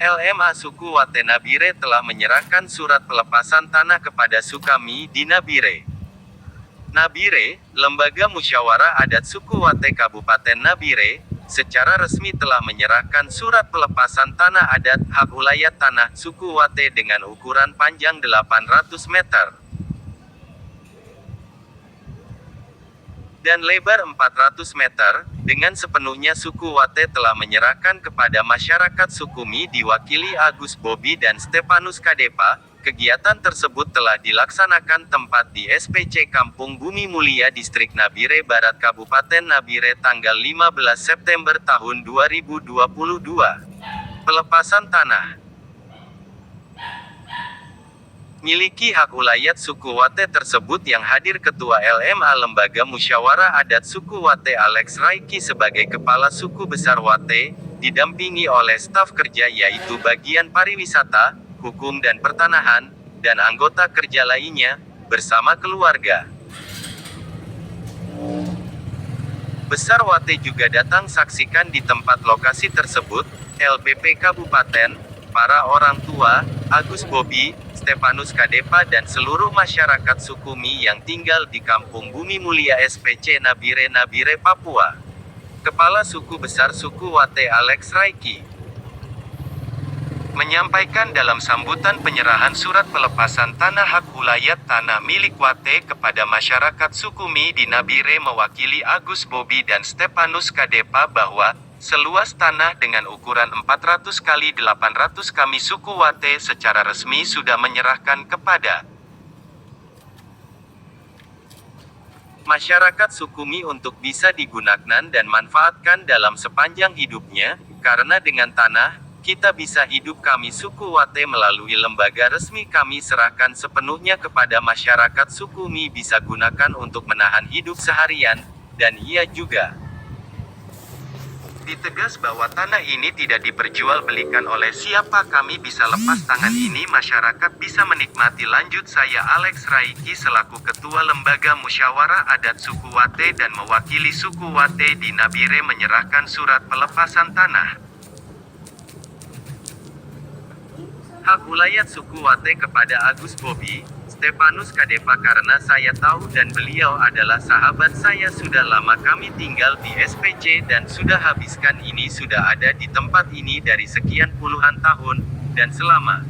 LMA suku Wate Nabire telah menyerahkan surat pelepasan tanah kepada Sukami di Nabire. Nabire, Lembaga Musyawarah Adat Suku Wate Kabupaten Nabire, secara resmi telah menyerahkan surat pelepasan tanah adat hak ulayat tanah suku Wate dengan ukuran panjang 800 meter dan lebar 400 meter, dengan sepenuhnya suku Wate telah menyerahkan kepada masyarakat Sukumi diwakili Agus Bobi dan Stepanus Kadepa. Kegiatan tersebut telah dilaksanakan tempat di SPC Kampung Bumi Mulia Distrik Nabire Barat Kabupaten Nabire tanggal 15 September tahun 2022. Pelepasan tanah miliki hak ulayat suku Wate tersebut yang hadir Ketua LMA Lembaga Musyawarah Adat Suku Wate Alex Raiki sebagai Kepala Suku Besar Wate, didampingi oleh staf kerja yaitu bagian pariwisata, hukum dan pertanahan, dan anggota kerja lainnya, bersama keluarga besar Wate juga datang saksikan di tempat lokasi tersebut, LPP Kabupaten, para orang tua, Agus Bobi, Stepanus Kadepa dan seluruh masyarakat Sukumi yang tinggal di Kampung Bumi Mulia SPC Nabire Nabire Papua. Kepala Suku Besar Suku Wate Alex Raiki menyampaikan dalam sambutan penyerahan surat pelepasan tanah hak ulayat tanah milik Wate kepada masyarakat Sukumi di Nabire mewakili Agus Bobi dan Stepanus Kadepa bahwa seluas tanah dengan ukuran 400 x 800 kami suku Wate secara resmi sudah menyerahkan kepada masyarakat Sukumi untuk bisa digunakan dan manfaatkan dalam sepanjang hidupnya, karena dengan tanah, kita bisa hidup kami suku Wate melalui lembaga resmi kami serahkan sepenuhnya kepada masyarakat Sukumi bisa gunakan untuk menahan hidup seharian, dan ia juga ditegas bahwa tanah ini tidak diperjualbelikan oleh siapa kami bisa lepas tangan ini masyarakat bisa menikmati lanjut saya Alex Raiki selaku Ketua Lembaga Musyawarah Adat Suku Wate dan mewakili suku Wate di Nabire menyerahkan surat pelepasan tanah hak ulayat suku Wate kepada Agus Bobi, Stepanus Kadepa karena saya tahu dan beliau adalah sahabat saya sudah lama kami tinggal di SPC dan sudah habiskan ini sudah ada di tempat ini dari sekian puluhan tahun, dan selama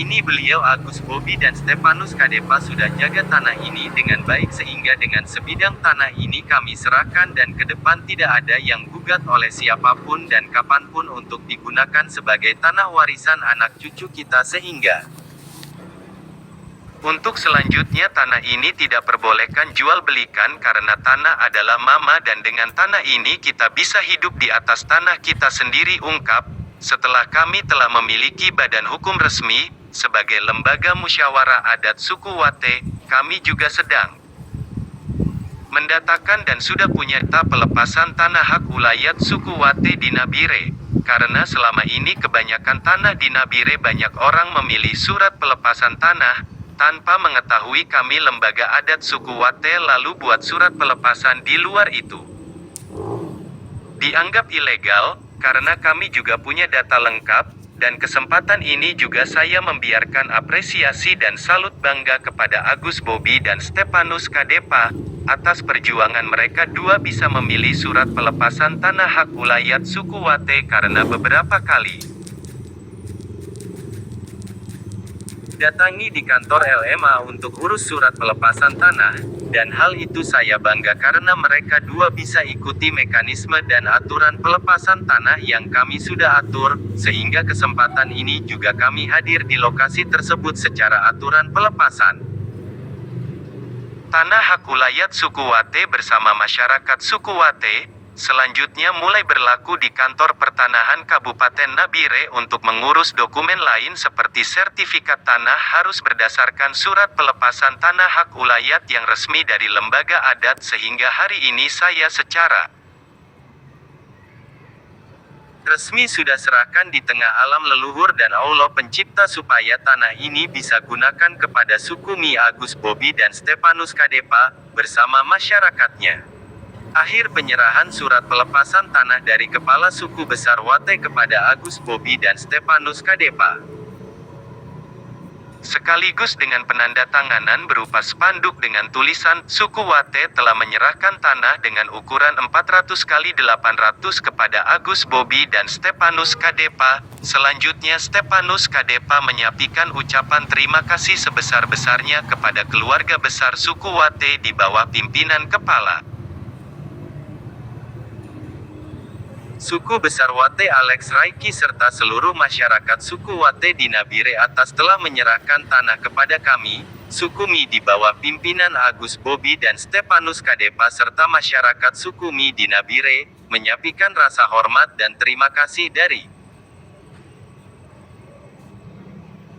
ini beliau Agus Bobi dan Stepanus Kadepa sudah jaga tanah ini dengan baik sehingga dengan sebidang tanah ini kami serahkan dan ke depan tidak ada yang gugat oleh siapapun dan kapanpun untuk digunakan sebagai tanah warisan anak cucu kita sehingga untuk selanjutnya tanah ini tidak perbolehkan jual belikan karena tanah adalah mama dan dengan tanah ini kita bisa hidup di atas tanah kita sendiri ungkap, setelah kami telah memiliki badan hukum resmi, sebagai Lembaga Musyawarah Adat Suku Wate, kami juga sedang mendatakan dan sudah punya akta pelepasan tanah hak ulayat suku Wate di Nabire. Karena selama ini kebanyakan tanah di Nabire banyak orang memilih surat pelepasan tanah, tanpa mengetahui kami lembaga adat suku Wate lalu buat surat pelepasan di luar itu. Dianggap ilegal, karena kami juga punya data lengkap, dan kesempatan ini juga saya membiarkan apresiasi dan salut bangga kepada Agus Bobi dan Stepanus Kadepa, atas perjuangan mereka dua bisa memilih surat pelepasan tanah hak ulayat suku Wate karena beberapa kali datangi di kantor LMA untuk urus surat pelepasan tanah, dan hal itu saya bangga karena mereka dua bisa ikuti mekanisme dan aturan pelepasan tanah yang kami sudah atur, sehingga kesempatan ini juga kami hadir di lokasi tersebut secara aturan pelepasan tanah hak ulayat suku Wate bersama masyarakat suku Wate. Selanjutnya mulai berlaku di kantor pertanahan Kabupaten Nabire untuk mengurus dokumen lain seperti sertifikat tanah harus berdasarkan surat pelepasan tanah hak ulayat yang resmi dari lembaga adat sehingga hari ini saya secara resmi sudah serahkan di tengah alam leluhur dan Allah pencipta supaya tanah ini bisa gunakan kepada suku Mi Agus Bobi dan Stepanus Kadepa, bersama masyarakatnya. Akhir penyerahan surat pelepasan tanah dari Kepala Suku Besar Wate kepada Agus Bobi dan Stepanus Kadepa. Sekaligus dengan penandatanganan berupa spanduk dengan tulisan, Suku Wate telah menyerahkan tanah dengan ukuran 400 kali 800 kepada Agus Bobi dan Stepanus Kadepa. Selanjutnya Stepanus Kadepa menyampaikan ucapan terima kasih sebesar-besarnya kepada keluarga besar suku Wate di bawah pimpinan Kepala Suku Besar Wate Alex Raiki serta seluruh masyarakat suku Wate di Nabire atas telah menyerahkan tanah kepada kami, suku Mi di bawah pimpinan Agus Bobi dan Stepanus Kadepa serta masyarakat suku Mi di Nabire, menyampaikan rasa hormat dan terima kasih dari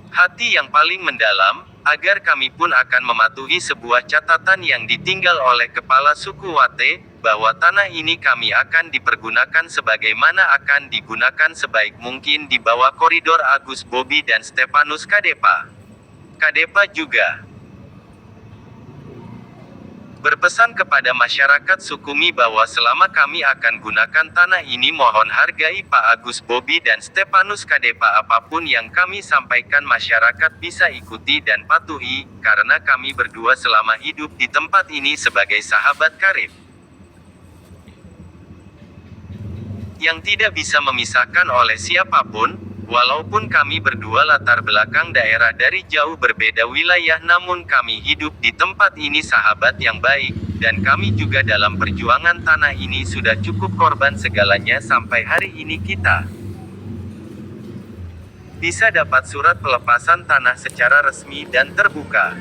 hati yang paling mendalam, agar kami pun akan mematuhi sebuah catatan yang ditinggal oleh Kepala Suku Wate, bahwa tanah ini kami akan dipergunakan sebagaimana akan digunakan sebaik mungkin di bawah koridor Agus Bobi dan Stepanus Kadepa. Kadepa juga berpesan kepada masyarakat suku Mi bahwa selama kami akan gunakan tanah ini mohon hargai Pak Agus Bobi dan Stepanus Kadepa, apapun yang kami sampaikan masyarakat bisa ikuti dan patuhi, karena kami berdua selama hidup di tempat ini sebagai sahabat karib yang tidak bisa memisahkan oleh siapapun, walaupun kami berdua latar belakang daerah dari jauh berbeda wilayah, namun kami hidup di tempat ini sahabat yang baik, dan kami juga dalam perjuangan tanah ini sudah cukup korban segalanya sampai hari ini kita bisa dapat surat pelepasan tanah secara resmi dan terbuka.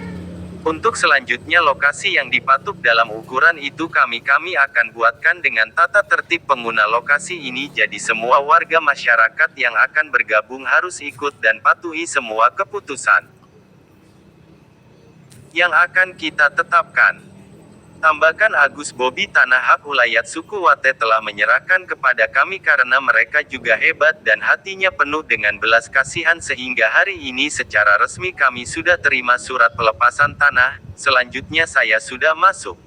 Untuk selanjutnya lokasi yang dipatuk dalam ukuran itu kami akan buatkan dengan tata tertib pengguna lokasi ini, jadi semua warga masyarakat yang akan bergabung harus ikut dan patuhi semua keputusan yang akan kita tetapkan. Tambahkan Agus Bobi, tanah hak ulayat suku Wate telah menyerahkan kepada kami karena mereka juga hebat dan hatinya penuh dengan belas kasihan sehingga hari ini secara resmi kami sudah terima surat pelepasan tanah. Selanjutnya saya sudah masuk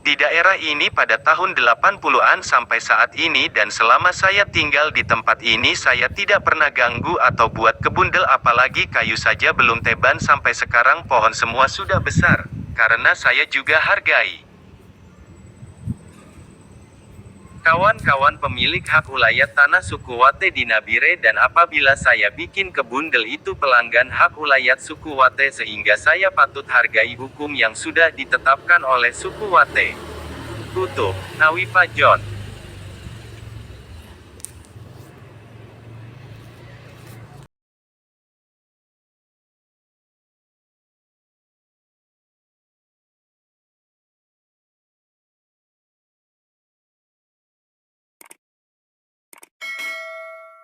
di daerah ini pada tahun 80-an sampai saat ini, dan selama saya tinggal di tempat ini saya tidak pernah ganggu atau buat kebundel, apalagi kayu saja belum teban sampai sekarang pohon semua sudah besar. Karena saya juga hargai kawan-kawan pemilik hak ulayat tanah suku Wate di Nabire, dan apabila saya bikin kebundel itu pelanggan hak ulayat suku Wate, sehingga saya patut hargai hukum yang sudah ditetapkan oleh suku Wate. Tutup. Nawifa John.